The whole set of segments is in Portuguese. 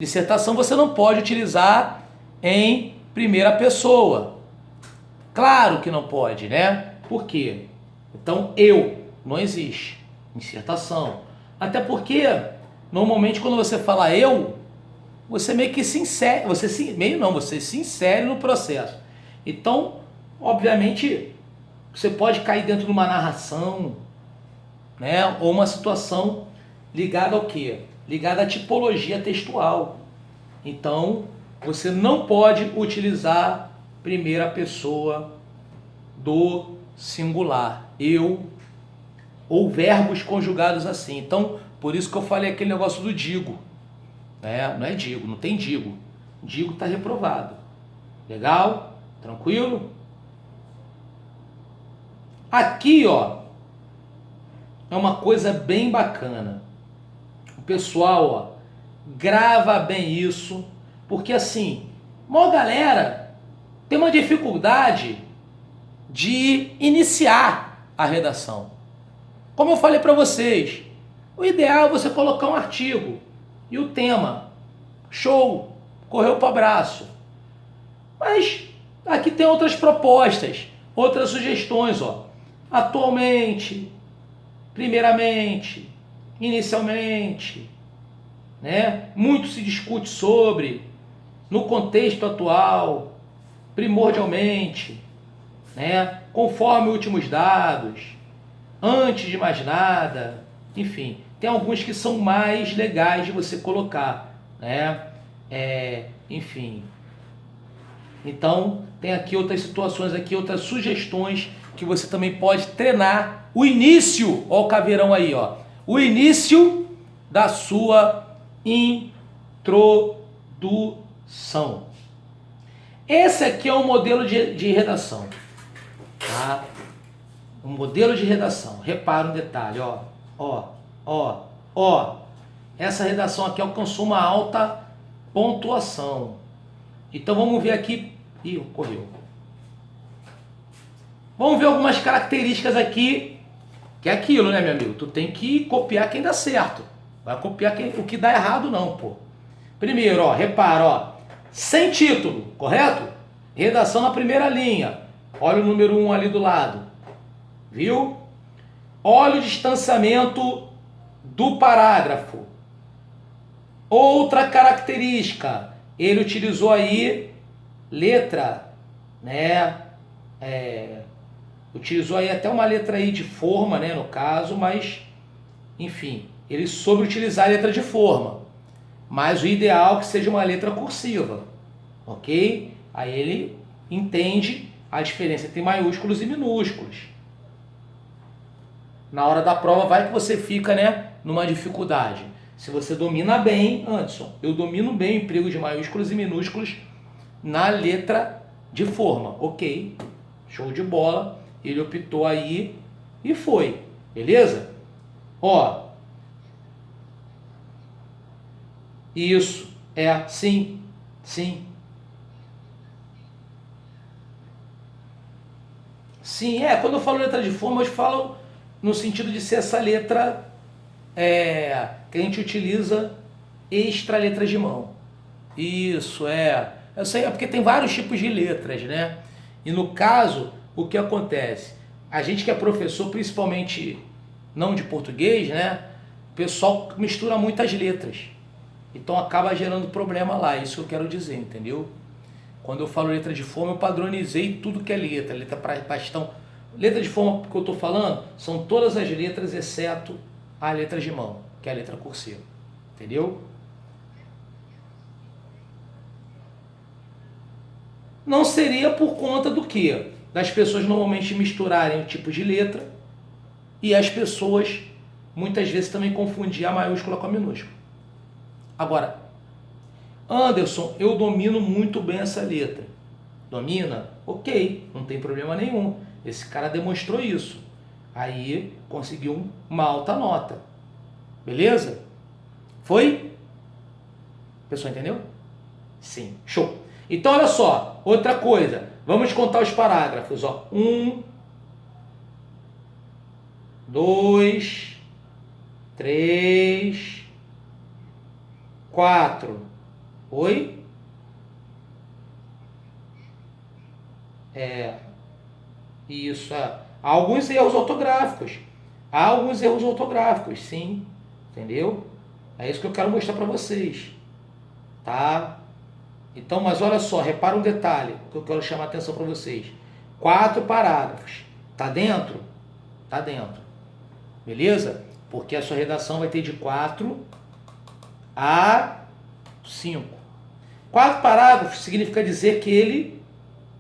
Dissertação você não pode utilizar em primeira pessoa. Claro que não pode, né? Por quê? Então, eu não existe em dissertação. Até porque, normalmente, quando você fala eu, você meio que se insere, você se insere no processo. Então, obviamente, você pode cair dentro de uma narração, né? Ou uma situação ligada ao quê? Ligada à tipologia textual. Então, você não pode utilizar primeira pessoa do singular, eu, ou verbos conjugados assim. Então, por isso que eu falei aquele negócio do digo, né? Não é digo, não tem digo. Digo está reprovado. Legal? Tranquilo? Aqui, ó, é uma coisa bem bacana. O pessoal, ó, grava bem isso, porque assim, mó galera tem uma dificuldade de iniciar a redação. Como eu falei para vocês, o ideal é você colocar um artigo e o tema. Show, correu para o abraço. Mas aqui tem outras propostas, outras sugestões, ó. Atualmente, primeiramente, inicialmente, né? Muito se discute sobre, no contexto atual, primordialmente, né? Conforme últimos dados, antes de mais nada, enfim, tem alguns que são mais legais de você colocar, né? Enfim. Então, tem aqui outras situações, aqui outras sugestões que você também pode treinar o início, ó o caveirão aí, ó. O início da sua introdução. Esse aqui é um modelo de redação, tá? Um modelo de redação. Repara um detalhe, ó, ó, ó, ó. Essa redação aqui alcançou uma alta pontuação. Então vamos ver aqui. Ih, correu. Vamos ver algumas características aqui. Que é aquilo, né, meu amigo? Tu tem que copiar quem dá certo. Vai copiar o que dá errado, não, pô. Primeiro, ó, repara, ó. Sem título, correto? Redação na primeira linha. Olha o número 1 ali do lado. Viu? Olha o distanciamento do parágrafo. Outra característica. Ele utilizou aí letra, né? Utilizou aí até uma letra aí de forma, né, no caso, mas, enfim, ele soube utilizar a letra de forma. Mas o ideal é que seja uma letra cursiva, ok? Aí ele entende a diferença entre maiúsculos e minúsculos. Na hora da prova vai que você fica, né, numa dificuldade. Se você domina bem, Anderson, eu domino bem o emprego de maiúsculos e minúsculos na letra de forma, ok? Show de bola. Ele optou aí e foi, beleza? Ó, isso, sim, sim. Sim, quando eu falo letra de forma, eu falo no sentido de ser essa letra que a gente utiliza extra letras de mão. Isso, eu sei, é porque tem vários tipos de letras, né? E no caso, o que acontece? A gente que é professor, principalmente não de português, né? O pessoal mistura muitas letras. Então acaba gerando problema lá, isso que eu quero dizer, entendeu? Quando eu falo letra de forma, eu padronizei tudo que é letra. Letra para bastão. Letra de forma que eu estou falando são todas as letras, exceto a letra de mão, que é a letra cursiva. Entendeu? Não seria por conta do quê? Das pessoas normalmente misturarem o tipo de letra e as pessoas muitas vezes também confundir a maiúscula com a minúscula. Agora, Anderson, eu domino muito bem essa letra. Domina? Ok, não tem problema nenhum. Esse cara demonstrou isso. Aí conseguiu uma alta nota. Beleza? Foi? O pessoal entendeu? Sim. Show. Então olha só, outra coisa. Vamos contar os parágrafos. 1, 2, 3, 4. Oi? É, isso. Há alguns erros ortográficos. Há alguns erros ortográficos, sim. Entendeu? É isso que eu quero mostrar para vocês. Tá? Então, mas olha só, repara um detalhe que eu quero chamar a atenção para vocês. 4 parágrafos. Tá dentro? Tá dentro. Beleza? Porque a sua redação vai ter de 4 a 5. 4 parágrafos significa dizer que ele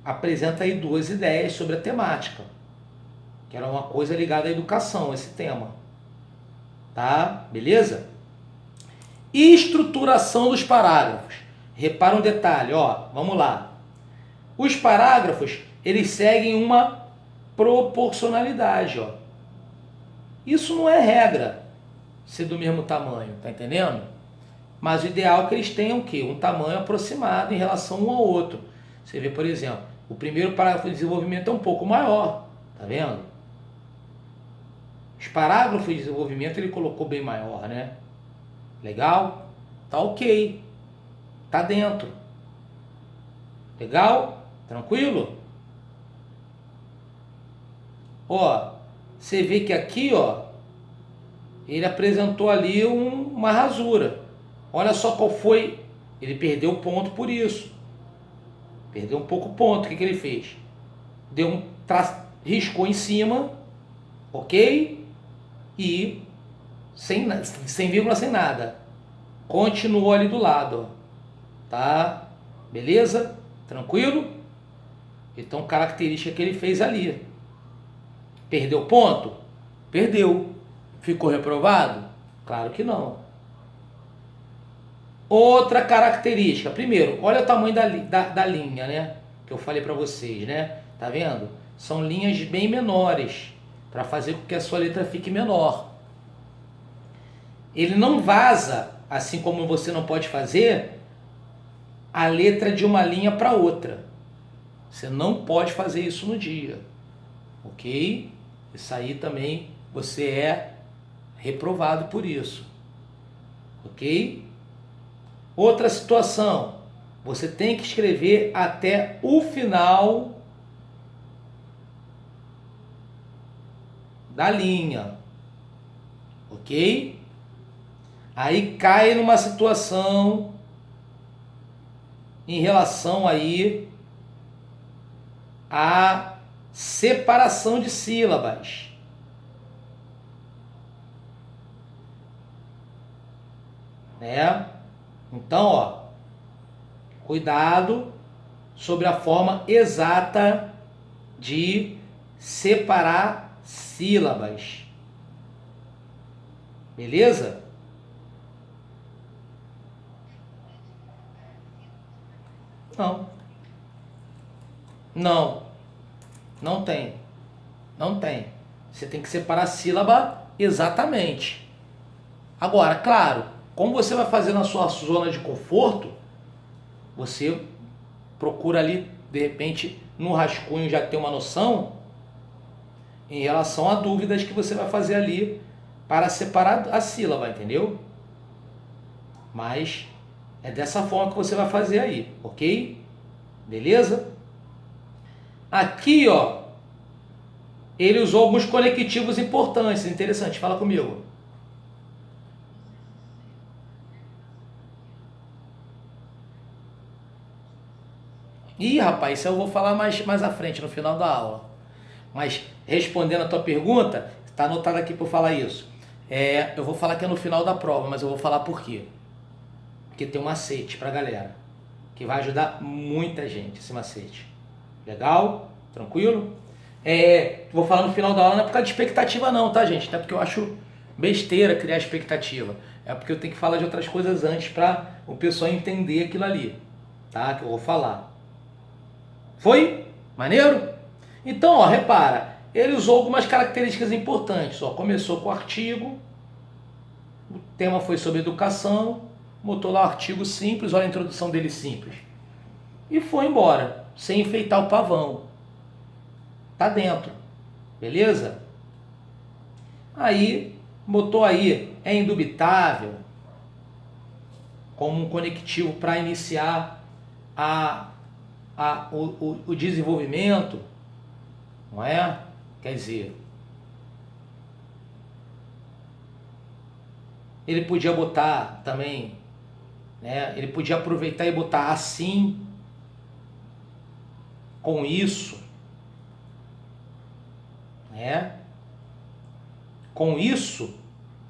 apresenta aí 2 ideias sobre a temática, que era uma coisa ligada à educação, esse tema. Tá? Beleza? Estruturação dos parágrafos. Repara um detalhe, ó, vamos lá. Os parágrafos, eles seguem uma proporcionalidade, ó. Isso não é regra, ser do mesmo tamanho, tá entendendo? Mas o ideal é que eles tenham o quê? Um tamanho aproximado em relação um ao outro. Você vê, por exemplo, o primeiro parágrafo de desenvolvimento é um pouco maior, tá vendo? Os parágrafos de desenvolvimento ele colocou bem maior, né? Legal? Tá ok. Tá dentro. Legal? Tranquilo? Ó, você vê que aqui, ó, ele apresentou ali uma rasura. Olha só qual foi. Ele perdeu ponto por isso. Perdeu um pouco ponto. O que ele fez? Deu riscou em cima, ok? E sem vírgula, sem nada. Continuou ali do lado, ó. Tá? Beleza? Tranquilo? Então, característica que ele fez ali. Perdeu ponto? Perdeu. Ficou reprovado? Claro que não. Outra característica. Primeiro, olha o tamanho da linha, né? Que eu falei para vocês, né? Tá vendo? São linhas bem menores para fazer com que a sua letra fique menor. Ele não vaza, assim como você não pode fazer, a letra de uma linha para outra. Você não pode fazer isso no dia. Ok? Isso aí também você é reprovado por isso. Ok? Outra situação. Você tem que escrever até o final da linha. Ok? Aí cai numa situação em relação aí à separação de sílabas. Né? Então, ó, cuidado sobre a forma exata de separar sílabas. Beleza? Não. Não. Não tem. Não tem. Você tem que separar a sílaba exatamente. Agora, claro, como você vai fazer na sua zona de conforto, você procura ali, de repente, no rascunho já ter uma noção em relação a dúvidas que você vai fazer ali para separar a sílaba, entendeu? Mas é dessa forma que você vai fazer aí, ok? Beleza? Aqui, ó, ele usou alguns conectivos importantes, interessante, fala comigo. Ih, rapaz, isso eu vou falar mais à frente, no final da aula. Mas, respondendo a tua pergunta, está anotado aqui para eu falar isso. Eu vou falar que é no final da prova, mas eu vou falar por quê. Porque tem um macete pra galera, que vai ajudar muita gente, esse macete. Legal? Tranquilo? Vou falar no final da aula, não é por causa de expectativa não, tá, gente? Até porque eu acho besteira criar expectativa. É porque eu tenho que falar de outras coisas antes para o pessoal entender aquilo ali, tá? Que eu vou falar. Foi? Maneiro? Então, ó, repara, ele usou algumas características importantes. Ó, começou com o artigo, o tema foi sobre educação, botou lá o artigo simples, olha a introdução dele simples. E foi embora, sem enfeitar o pavão. Tá dentro, beleza? Aí, botou aí, é indubitável. como um conectivo para iniciar o desenvolvimento, não é? Quer dizer, ele podia botar também, né? Ele podia aproveitar e botar assim, com isso, né? Com isso,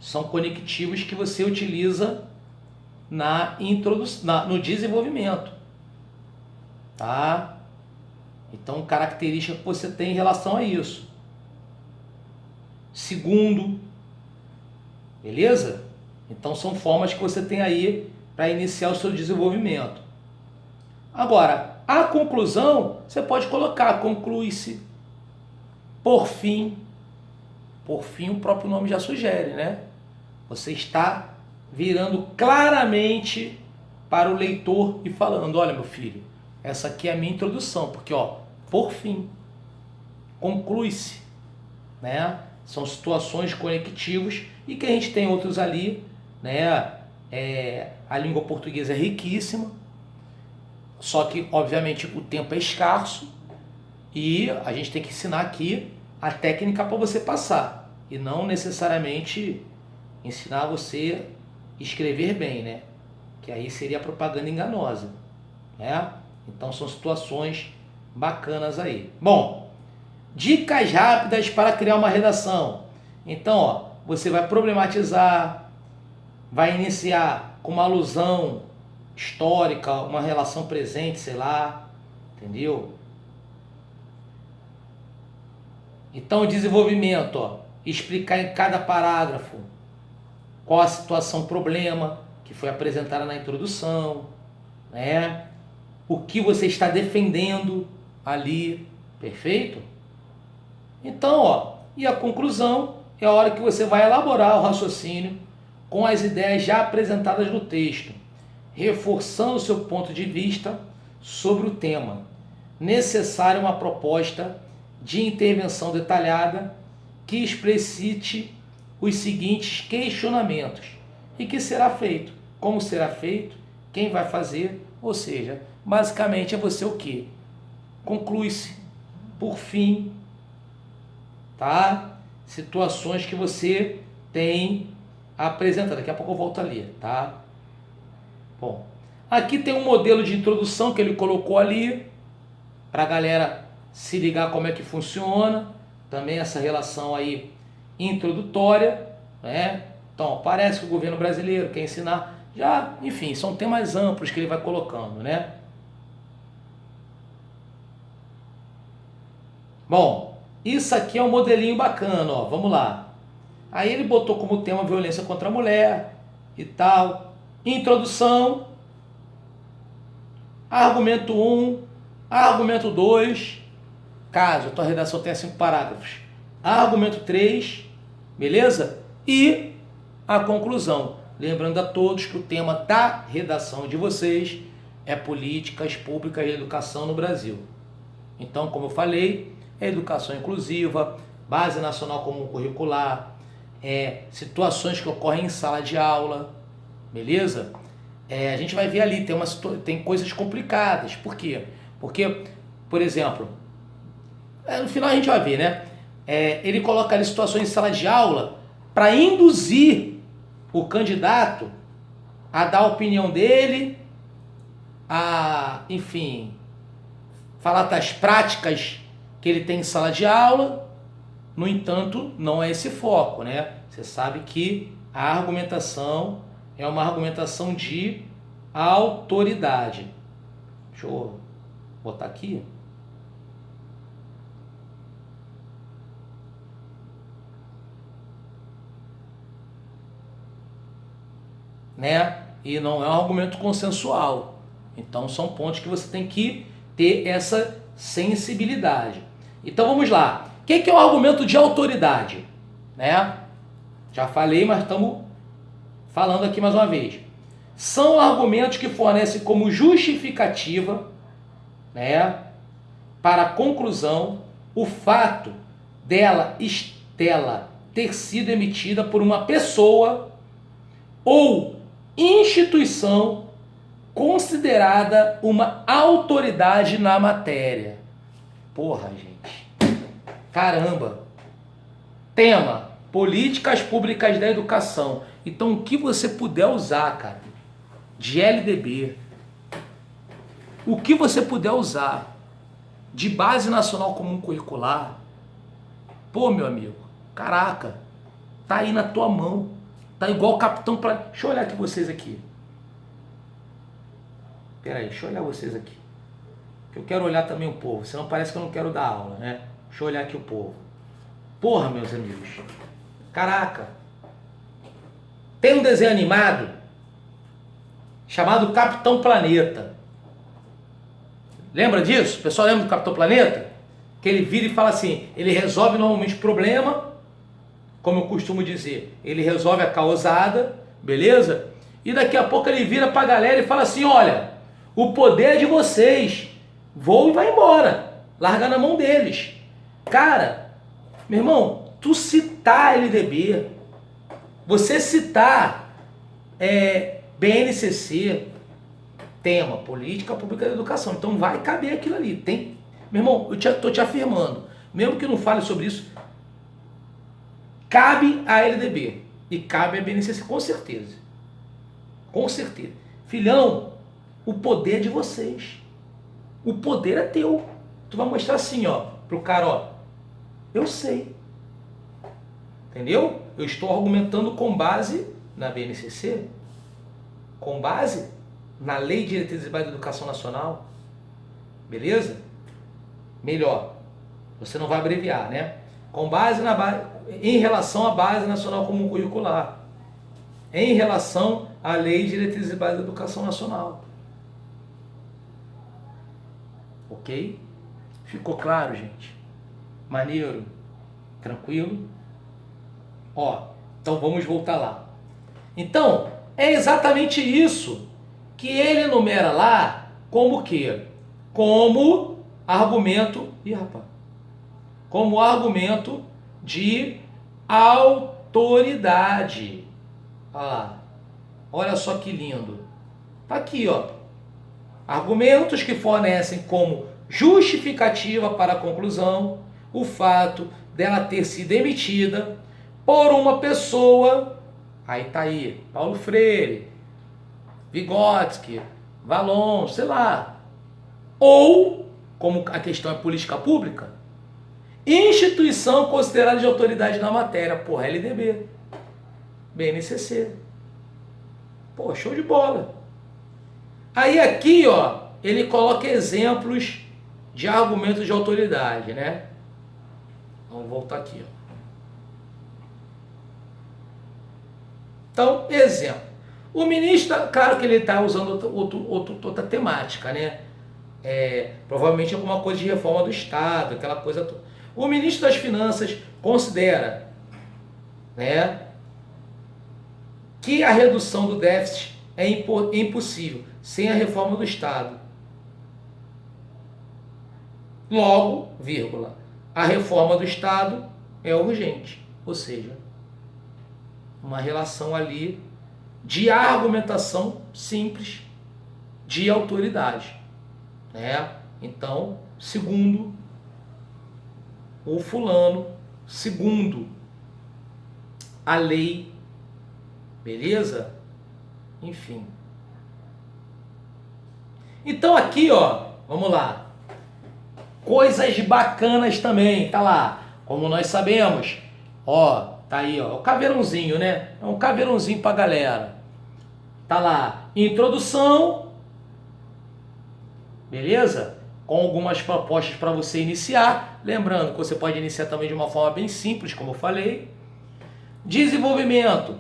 são conectivos que você utiliza no desenvolvimento, tá? Então, característica que você tem em relação a isso. Segundo, beleza? Então, são formas que você tem aí para iniciar o seu desenvolvimento. Agora, a conclusão, você pode colocar, conclui-se, por fim. Por fim, o próprio nome já sugere, né? Você está virando claramente para o leitor e falando, olha, meu filho, essa aqui é a minha introdução, porque, ó, por fim, conclui-se, né? São situações conectivas e que a gente tem outros ali, né? A língua portuguesa é riquíssima, só que, obviamente, o tempo é escasso e a gente tem que ensinar aqui a técnica para você passar e não necessariamente ensinar você a escrever bem, né? Que aí seria propaganda enganosa, né? Então são situações bacanas aí. Bom, dicas rápidas para criar uma redação. Então, ó, você vai problematizar, vai iniciar com uma alusão histórica, uma relação presente, sei lá, entendeu? Então, o desenvolvimento, ó, explicar em cada parágrafo qual a situação, problema que foi apresentada na introdução, né? O que você está defendendo ali, perfeito? Então, ó, e a conclusão é a hora que você vai elaborar o raciocínio com as ideias já apresentadas no texto, reforçando o seu ponto de vista sobre o tema. Necessária uma proposta de intervenção detalhada que explicite os seguintes questionamentos. E que será feito? Como será feito? Quem vai fazer? Ou seja, basicamente é você o quê? Conclui-se, por fim, tá? Situações que você tem apresentado. Daqui a pouco eu volto ali, tá? Bom, aqui tem um modelo de introdução que ele colocou ali para a galera se ligar como é que funciona. Também essa relação aí introdutória, né? Então, parece que o governo brasileiro quer ensinar. Já, enfim, são temas amplos que ele vai colocando, né? Bom, isso aqui é um modelinho bacana, ó. Vamos lá. Aí ele botou como tema violência contra a mulher e tal. Introdução. Argumento 1. Argumento 2. Caso a tua redação tenha 5 parágrafos. Argumento 3. Beleza? E a conclusão. Lembrando a todos que o tema da redação de vocês é políticas públicas de educação no Brasil. Então, como eu falei, é educação inclusiva, base nacional comum curricular, situações que ocorrem em sala de aula, beleza? A gente vai ver ali, tem coisas complicadas. Por quê? Porque, por exemplo, no final a gente vai ver, né? Ele coloca ali situações em sala de aula para induzir o candidato a dar a opinião dele, enfim, falar das práticas que ele tem em sala de aula. No entanto, não é esse foco, né? Você sabe que a argumentação é uma argumentação de autoridade. Deixa eu botar aqui. Né? E não é um argumento consensual. Então são pontos que você tem que ter essa sensibilidade. Então vamos lá. O que é um argumento de autoridade? Né? Já falei, mas estamos falando aqui mais uma vez. São argumentos que fornecem como justificativa, né, para a conclusão o fato dela ter sido emitida por uma pessoa ou instituição considerada uma autoridade na matéria. Porra, gente. Caramba. Tema: políticas públicas da educação. Então, o que você puder usar, cara, de LDB, o que você puder usar de Base Nacional Comum Curricular, pô, meu amigo, caraca, tá aí na tua mão. Tá igual o Capitão Planeta. Deixa eu olhar aqui vocês aqui. Pera aí, deixa eu olhar vocês aqui. Que eu quero olhar também o povo, senão parece que eu não quero dar aula, né? Deixa eu olhar aqui o povo. Porra, meus amigos. Caraca. Tem um desenho animado chamado Capitão Planeta. Lembra disso? O pessoal lembra do Capitão Planeta? Que ele vira e fala assim, ele resolve normalmente o problema, como eu costumo dizer, ele resolve a causada, beleza? E daqui a pouco ele vira pra galera e fala assim, olha, o poder é de vocês, voa e vai embora, larga na mão deles. Cara, meu irmão, tu citar LDB, você citar BNCC, tema, Política Pública da Educação, então vai caber aquilo ali, tem... Meu irmão, eu estou te afirmando, mesmo que não fale sobre isso, cabe a LDB e cabe a BNCC, com certeza. Com certeza. Filhão, o poder é de vocês. O poder é teu. Tu vai mostrar assim, ó, pro cara, ó, eu sei. Entendeu? Eu estou argumentando com base na BNCC, com base na Lei de Diretrizes e Bases da Educação Nacional. Beleza? Melhor, você não vai abreviar, né? Com base em relação à Base Nacional Comum Curricular, em relação à Lei de Diretrizes e Bases da Educação Nacional. Ok? Ficou claro, gente? Maneiro? Tranquilo? Ó, então vamos voltar lá. Então, é exatamente isso que ele enumera lá como o quê? Como argumento, como argumento de autoridade. Olha só que lindo. Tá aqui, ó. Argumentos que fornecem como justificativa para a conclusão o fato dela ter sido emitida por uma pessoa, aí tá aí, Paulo Freire, Vygotsky, Valon, sei lá, ou, como a questão é política pública, instituição considerada de autoridade na matéria, porra, LDB, BNCC. Pô, show de bola. Aí aqui, ó, ele coloca exemplos de argumentos de autoridade, né? Vamos voltar aqui, ó. Então, exemplo. O ministro, claro que ele está usando outra temática, né? Provavelmente alguma coisa de reforma do Estado, aquela coisa toda. O ministro das Finanças considera, né, que a redução do déficit é impossível sem a reforma do Estado. Logo, vírgula, a reforma do Estado é urgente. Ou seja, uma relação ali de argumentação simples de autoridade, né? Então, segundo o fulano, segundo a lei, beleza? Enfim. Então aqui, ó, vamos lá. Coisas bacanas também, tá lá. Como nós sabemos, ó, tá aí, ó, o caveirãozinho, né? É um caveirãozinho pra galera. Tá lá, introdução, beleza? Com algumas propostas para você iniciar. Lembrando que você pode iniciar também de uma forma bem simples, como eu falei. Desenvolvimento,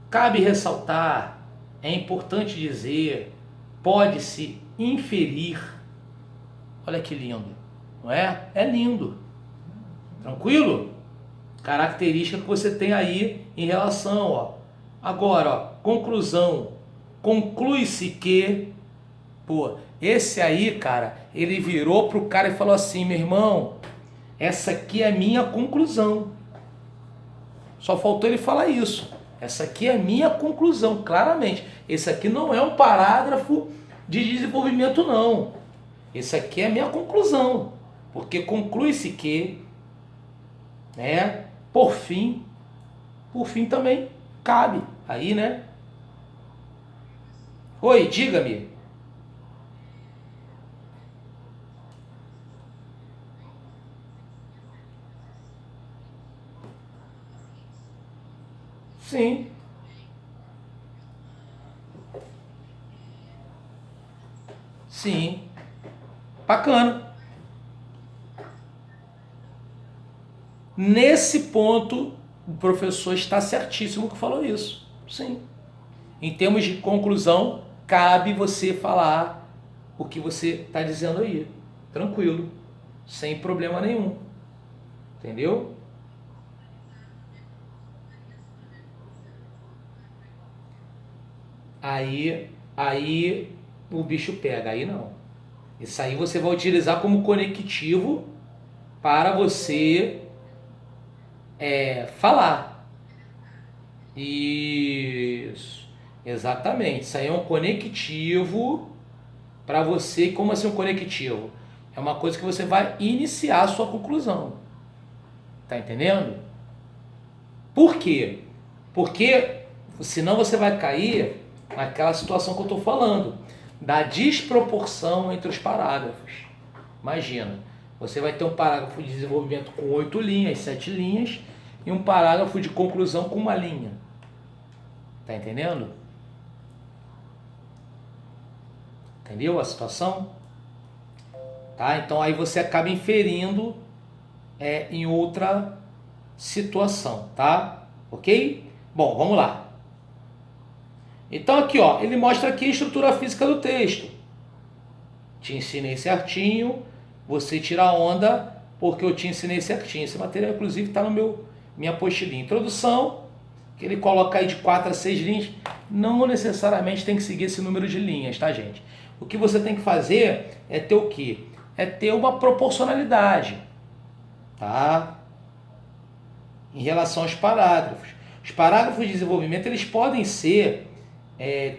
cabe ressaltar, é importante dizer, pode-se inferir. Olha que lindo, não é? É lindo. Tranquilo? Característica que você tem aí em relação, ó. Agora, ó, conclusão. Conclui-se que, pô, esse aí, cara, ele virou pro cara e falou assim, meu irmão, essa aqui é a minha conclusão. Só faltou ele falar isso. Essa aqui é a minha conclusão, claramente. Esse aqui não é um parágrafo de desenvolvimento, não. Esse aqui é a minha conclusão. Porque conclui-se que, né, por fim também cabe. Aí, né? Oi, diga-me. Sim, sim. Bacana. Nesse ponto, o professor está certíssimo que falou isso. Sim. Em termos de conclusão, cabe você falar o que você está dizendo aí. Tranquilo. Sem problema nenhum. Entendeu? Aí o bicho pega. Aí não. Isso aí você vai utilizar como conectivo para você falar. Isso. Exatamente. Isso aí é um conectivo para você. Como assim um conectivo? É uma coisa que você vai iniciar a sua conclusão. Tá entendendo? Por quê? Porque senão você vai cair naquela situação que eu estou falando, da desproporção entre os parágrafos. Imagina, você vai ter um parágrafo de desenvolvimento com 8 linhas, 7 linhas, e um parágrafo de conclusão com 1 linha. Tá entendendo? Entendeu a situação? Tá? Então aí você acaba inferindo em outra situação, tá? Ok? Bom, vamos lá. Então aqui, ó, ele mostra aqui a estrutura física do texto. Te ensinei certinho, você tira a onda porque eu te ensinei certinho. Esse material, inclusive, está no minha apostilinha. Introdução, que ele coloca aí de 4 a 6 linhas. Não necessariamente tem que seguir esse número de linhas, tá, gente? O que você tem que fazer é ter o quê? É ter uma proporcionalidade, tá? Em relação aos parágrafos. Os parágrafos de desenvolvimento, eles podem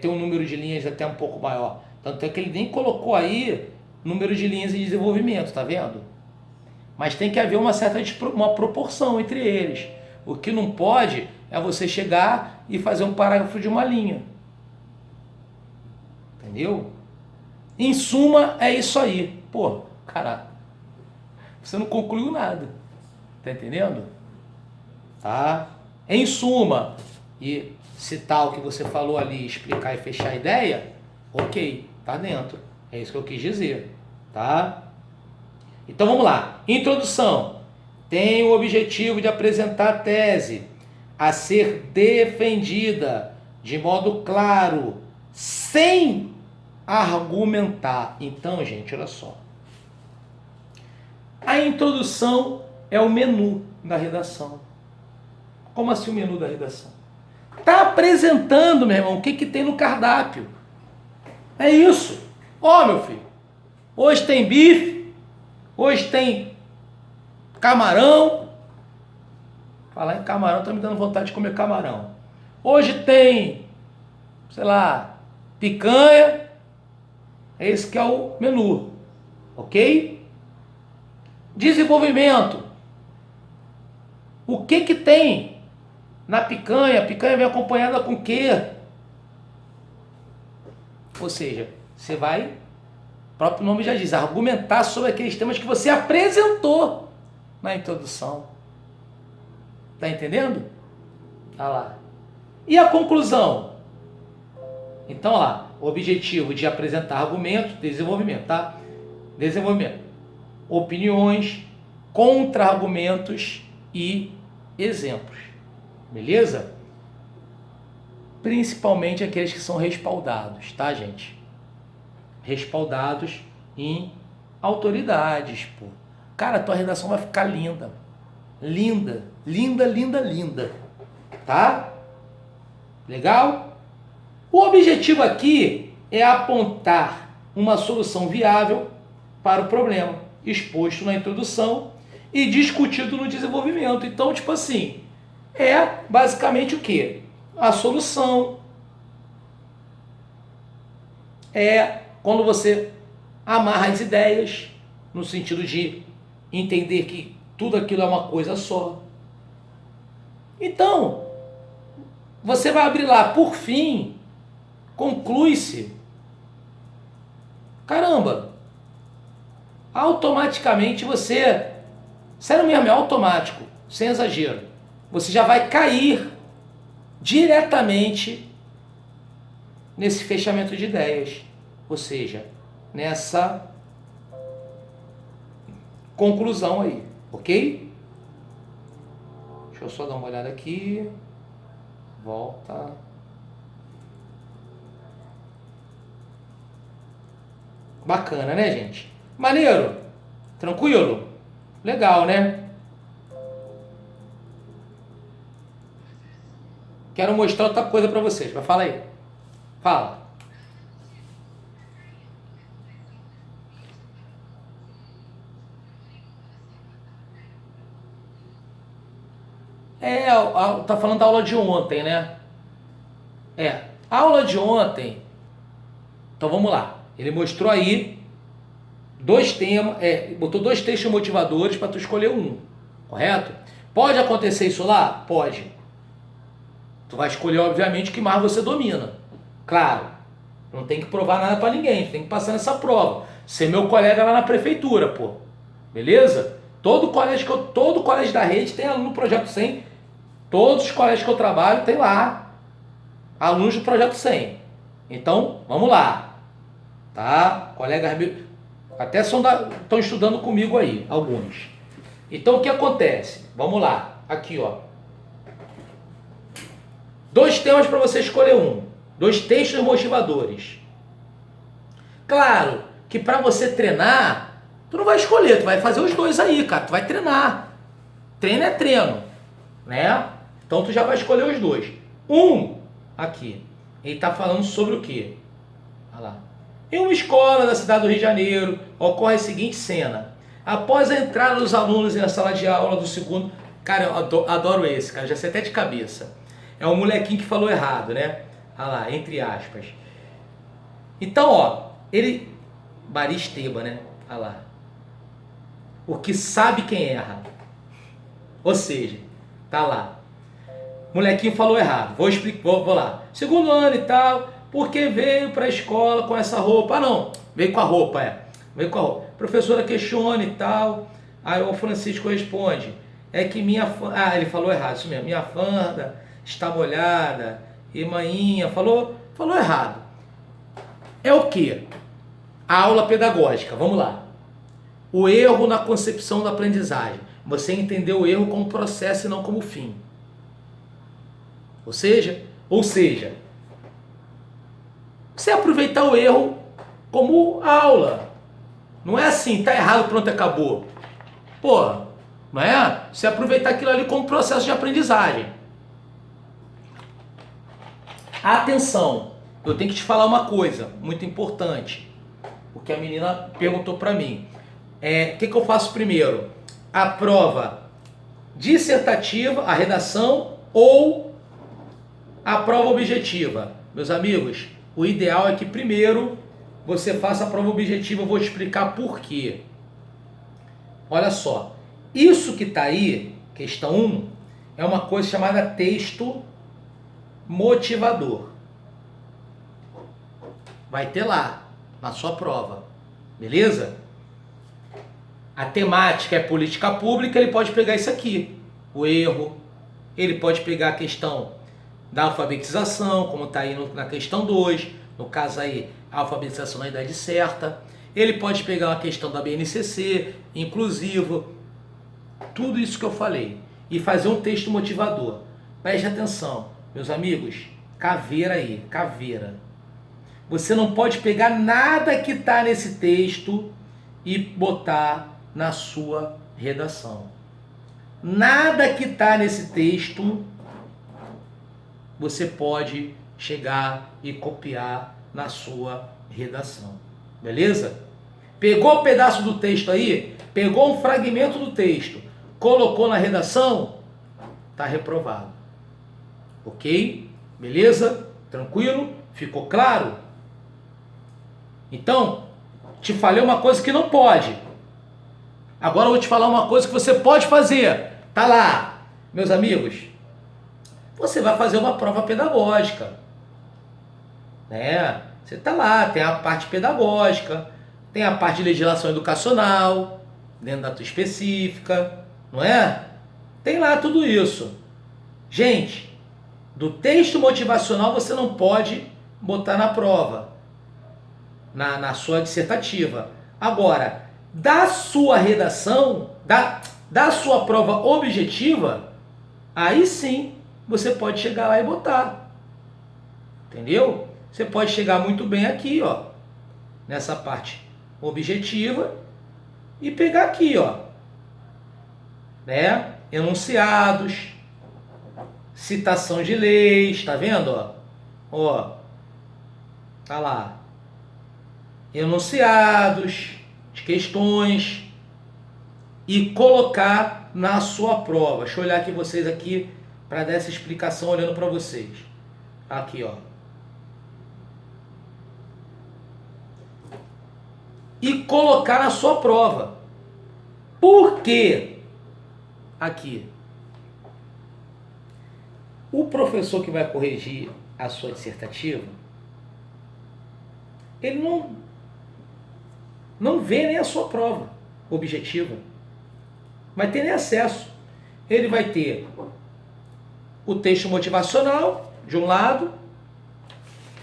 ter um número de linhas até um pouco maior. Tanto é que ele nem colocou aí número de linhas de desenvolvimento, tá vendo? Mas tem que haver uma proporção entre eles. O que não pode é você chegar e fazer um parágrafo de 1 linha. Entendeu? Em suma, é isso aí. Pô, caraca, você não concluiu nada. Tá entendendo? Tá? Em suma, e citar o que você falou ali, explicar e fechar a ideia, ok, tá dentro. É isso que eu quis dizer, tá? Então vamos lá. Introdução. Tem o objetivo de apresentar a tese a ser defendida de modo claro, sem argumentar. Então, gente, olha só. A introdução é o menu da redação. Como assim o menu da redação? Está apresentando, meu irmão, o que tem no cardápio. É isso. Ó, meu filho, hoje tem bife, hoje tem camarão. Falar em camarão, tá me dando vontade de comer camarão. Hoje tem, sei lá, picanha. Esse que é o menu, ok? Desenvolvimento. O que tem na picanha? A picanha vem acompanhada com o quê? Ou seja, você vai, o próprio nome já diz, argumentar sobre aqueles temas que você apresentou na introdução. Tá entendendo? Tá lá. E a conclusão? Então, lá, o objetivo de apresentar argumentos, desenvolvimento, tá? Desenvolvimento. Opiniões, contra-argumentos e exemplos. Beleza? Principalmente aqueles que são respaldados, tá, gente? Respaldados em autoridades, pô. Cara, a tua redação vai ficar linda. Linda, linda, linda, linda. Tá? Legal? O objetivo aqui é apontar uma solução viável para o problema exposto na introdução e discutido no desenvolvimento. Então, tipo assim, é basicamente o quê? A solução é quando você amarra as ideias, no sentido de entender que tudo aquilo é uma coisa só. Então, você vai abrir lá, por fim, conclui-se. Caramba, automaticamente você, sério mesmo, é automático, sem exagero, você já vai cair diretamente nesse fechamento de ideias, ou seja, nessa conclusão aí, ok? Deixa eu só dar uma olhada aqui. Volta. Bacana, né, gente? Maneiro? Tranquilo? Legal, né? Quero mostrar outra coisa pra vocês. Mas fala aí. Fala. Tá falando da aula de ontem, né? A aula de ontem. Então vamos lá. Ele mostrou aí dois temas, botou dois textos motivadores para tu escolher um, correto? Pode acontecer isso lá? Pode. Tu vai escolher, obviamente, o que mais você domina. Claro, não tem que provar nada para ninguém, tem que passar nessa prova. Ser meu colega lá na prefeitura, pô. Beleza? Todo colégio da rede tem aluno do Projeto 100. Todos os colégios que eu trabalho tem lá alunos do Projeto 100. Então, vamos lá. Tá? Colegas meus até estão estudando comigo aí, alguns. Então, o que acontece? Vamos lá. Aqui, ó. Dois temas para você escolher um. Dois textos motivadores. Claro que para você treinar, tu não vai escolher, tu vai fazer os dois aí, cara. Tu vai treinar. Treino é treino, né? Então tu já vai escolher os dois. Um, aqui, ele está falando sobre o quê? Olha lá. Em uma escola da cidade do Rio de Janeiro, ocorre a seguinte cena. Após a entrada dos alunos na sala de aula do segundo... Cara, eu adoro esse, cara, já sei até de cabeça. É um molequinho que falou errado, né? Olha lá, entre aspas. Então, ó, ele... Baristeba, né? Olha lá. O que sabe quem erra. Ou seja, tá lá. Molequinho falou errado. Vou explicar, vou lá. Segundo ano e tal, porque veio pra escola com essa roupa? Ah, não. Veio com a roupa, Veio com a roupa. Professora questiona e tal. Aí o Francisco responde. É que minha... ele falou errado, isso mesmo. Minha farda está molhada. E maninha falou errado. É o quê? A aula pedagógica. Vamos lá. O erro na concepção da aprendizagem. Você entendeu o erro como processo e não como fim. Ou seja, você aproveitar o erro como aula. Não é assim, tá errado, pronto, acabou. Porra, não é? Você aproveitar aquilo ali como processo de aprendizagem. Atenção, eu tenho que te falar uma coisa muito importante. O que a menina perguntou para mim. O que eu faço primeiro? A prova dissertativa, a redação ou a prova objetiva? Meus amigos, o ideal é que primeiro você faça a prova objetiva. Eu vou te explicar por quê. Olha só, isso que está aí, questão 1, é uma coisa chamada texto motivador. Vai ter lá, na sua prova, beleza? A temática é política pública, ele pode pegar isso aqui, o erro, ele pode pegar a questão da alfabetização, como está aí na questão 2, no caso aí, a alfabetização na idade certa, ele pode pegar a questão da BNCC, inclusivo, tudo isso que eu falei, e fazer um texto motivador. Preste atenção, meus amigos, caveira aí, caveira. Você não pode pegar nada que está nesse texto e botar na sua redação. Nada que está nesse texto você pode chegar e copiar na sua redação. Beleza? Pegou um pedaço do texto aí, pegou um fragmento do texto, colocou na redação, está reprovado. Ok? Beleza? Tranquilo? Ficou claro? Então, te falei uma coisa que não pode. Agora eu vou te falar uma coisa que você pode fazer. Tá lá, meus amigos. Você vai fazer uma prova pedagógica. Né? Você tá lá, tem a parte pedagógica, tem a parte de legislação educacional, dentro da tua específica, não é? Tem lá tudo isso. Gente, do texto motivacional você não pode botar na prova, na sua dissertativa. Agora, da sua redação, da sua prova objetiva, aí sim você pode chegar lá e botar. Entendeu? Você pode chegar muito bem aqui, ó, nessa parte objetiva e pegar aqui, ó, né? Enunciados, citação de leis, tá vendo, ó? Ó, tá lá. Enunciados de questões e colocar na sua prova. Deixa eu olhar aqui vocês aqui para dar essa explicação olhando para vocês. Aqui, ó. E colocar na sua prova. Por quê? Aqui. O professor que vai corrigir a sua dissertativa, ele não vê nem a sua prova objetiva. Vai ter nem acesso. Ele vai ter o texto motivacional, de um lado,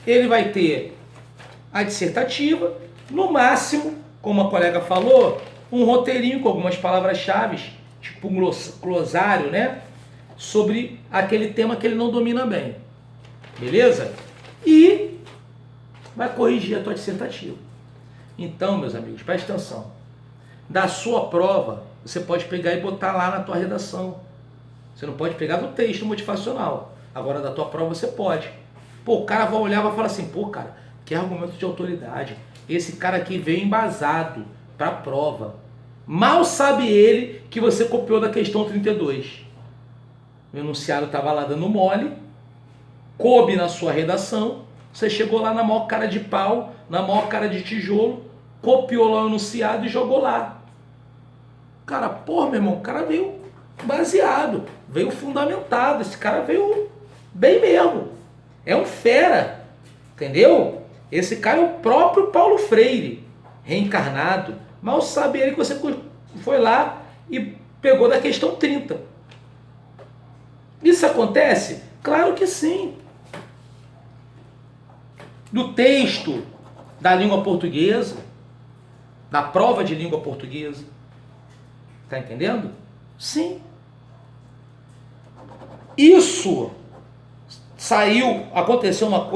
ele vai ter a dissertativa, no máximo, como a colega falou, um roteirinho com algumas palavras-chave, tipo um glossário, né? Sobre aquele tema que ele não domina bem. Beleza? E vai corrigir a tua dissertativa. Então, meus amigos, preste atenção. Da sua prova, você pode pegar e botar lá na tua redação. Você não pode pegar do texto motivacional. Agora, da tua prova, você pode. Pô, o cara vai olhar e vai falar assim, pô, cara, que argumento de autoridade. Esse cara aqui veio embasado para a prova. Mal sabe ele que você copiou da questão 32. O enunciado estava lá dando mole, coube na sua redação, você chegou lá na maior cara de pau, na maior cara de tijolo, copiou lá o enunciado e jogou lá. Cara, porra, meu irmão, o cara veio baseado, veio fundamentado, esse cara veio bem mesmo. É um fera, entendeu? Esse cara é o próprio Paulo Freire, reencarnado. Mal sabe ele que você foi lá e pegou da questão 30. Isso acontece? Claro que sim. Do texto da língua portuguesa, da prova de língua portuguesa. Tá entendendo? Sim. Isso aconteceu uma coisa.